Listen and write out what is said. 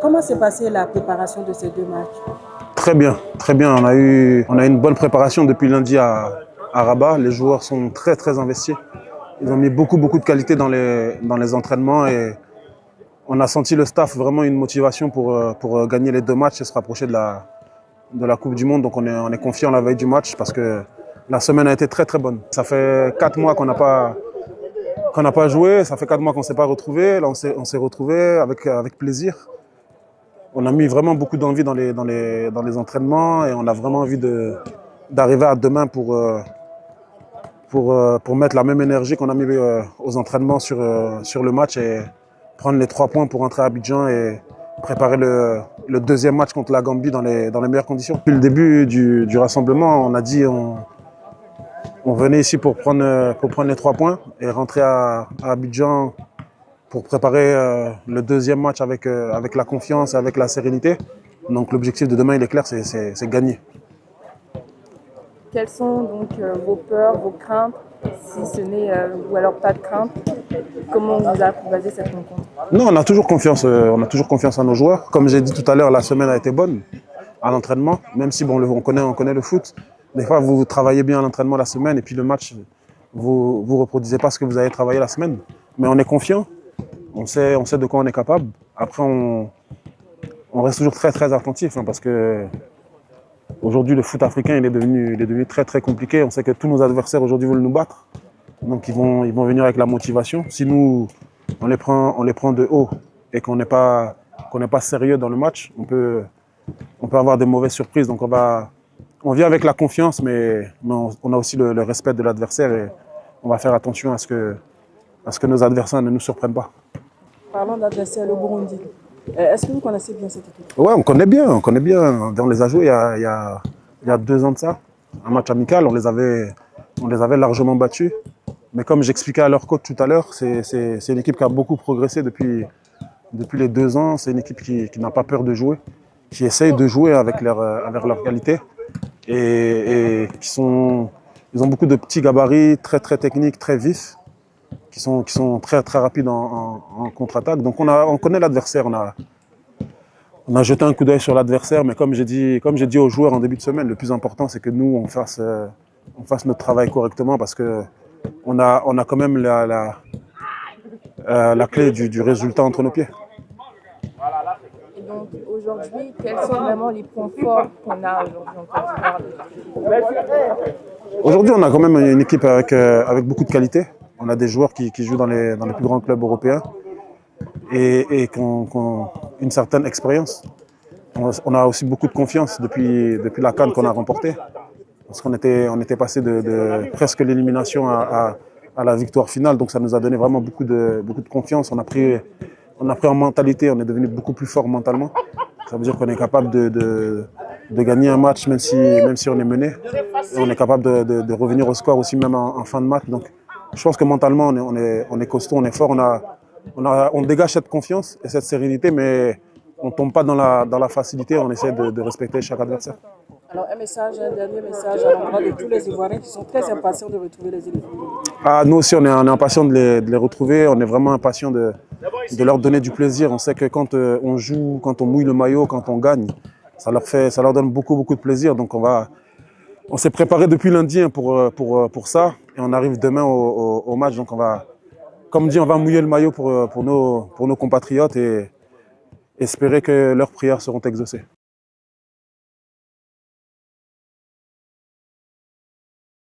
Comment s'est passée la préparation de ces deux matchs? Très bien, très bien. On a eu une bonne préparation depuis lundi à Rabat. Les joueurs sont très investis. Ils ont mis beaucoup de qualité dans les entraînements et on a senti le staff vraiment une motivation pour gagner les deux matchs et se rapprocher de la Coupe du Monde. Donc on est confiant la veille du match parce que la semaine a été très bonne. Ça fait 4 mois qu'on n'a pas joué, ça fait 4 mois qu'on ne s'est pas retrouvés. Là on s'est retrouvés avec plaisir. On a mis vraiment beaucoup d'envie dans les entraînements et on a vraiment envie d'arriver à demain pour mettre la même énergie qu'on a mis aux entraînements sur le match et prendre les 3 points pour rentrer à Abidjan et préparer le deuxième match contre la Gambie dans les meilleures conditions. Depuis le début du rassemblement, on a dit on venait ici pour prendre les 3 points et rentrer à Abidjan pour préparer le deuxième match avec la confiance et avec la sérénité. Donc l'objectif de demain, il est clair, c'est gagner. Quelles sont donc vos peurs, vos craintes, si ce n'est, ou alors pas de crainte? Comment vous apprivoisez cette rencontre? Non, on a toujours confiance en nos joueurs. Comme j'ai dit tout à l'heure, la semaine a été bonne à l'entraînement, même si on connaît le foot. Des fois, vous travaillez bien à l'entraînement la semaine et puis le match, vous ne reproduisez pas ce que vous avez travaillé la semaine. Mais on est confiant, on sait de quoi on est capable. Après, on reste toujours très attentif parce que aujourd'hui, le foot africain il est devenu très compliqué. On sait que tous nos adversaires aujourd'hui veulent nous battre. Donc ils vont venir avec la motivation. Si nous, on les prend de haut et qu'on n'est pas sérieux dans le match, on peut avoir des mauvaises surprises. Donc on vient avec la confiance, mais on a aussi le respect de l'adversaire et on va faire attention à ce que nos adversaires ne nous surprennent pas. Parlons d'adversaire, le Burundi. Est-ce que vous connaissez bien cette équipe? Ouais, on connaît bien. On les a joués il y a 2 ans de ça. Un match amical, on les avait largement battus. Mais comme j'expliquais à leur coach tout à l'heure, c'est une équipe qui a beaucoup progressé depuis les 2 ans. C'est une équipe qui n'a pas peur de jouer, qui essaye de jouer avec leur qualité. Et ils ont beaucoup de petits gabarits, très techniques, très vifs, qui sont très rapides en contre-attaque. Donc on connaît l'adversaire. On a jeté un coup d'œil sur l'adversaire, mais comme j'ai dit aux joueurs en début de semaine, le plus important c'est que nous on fasse notre travail correctement parce que on a quand même la clé du résultat entre nos pieds. Et donc aujourd'hui, quels sont vraiment les points forts qu'on a aujourd'hui en Côte d'Ivoire? Aujourd'hui, on a quand même une équipe avec beaucoup de qualité. On a des joueurs qui jouent dans les plus grands clubs européens et qui ont une certaine expérience. On a aussi beaucoup de confiance depuis la CAN qu'on a remportée. Parce qu'on était passé de presque l'élimination à la victoire finale. Donc ça nous a donné vraiment beaucoup de confiance. On a pris en mentalité, on est devenu beaucoup plus fort mentalement. Ça veut dire qu'on est capable de gagner un match même si on est mené. Et on est capable de revenir au score aussi même en fin de match. Donc je pense que mentalement on est costaud, on est fort. On dégage cette confiance et cette sérénité, mais on ne tombe pas dans la facilité. On essaie de respecter chaque adversaire. Alors un dernier message à l'endroit de tous les Ivoiriens qui sont très impatients de retrouver les éléphants. Nous aussi, on est impatients de les retrouver. On est vraiment impatients de leur donner du plaisir. On sait que quand on joue, quand on mouille le maillot, quand on gagne, ça leur donne beaucoup de plaisir. Donc on s'est préparé depuis lundi pour ça. Et on arrive demain au match. Donc comme dit, on va mouiller le maillot pour nos compatriotes et espérer que leurs prières seront exaucées.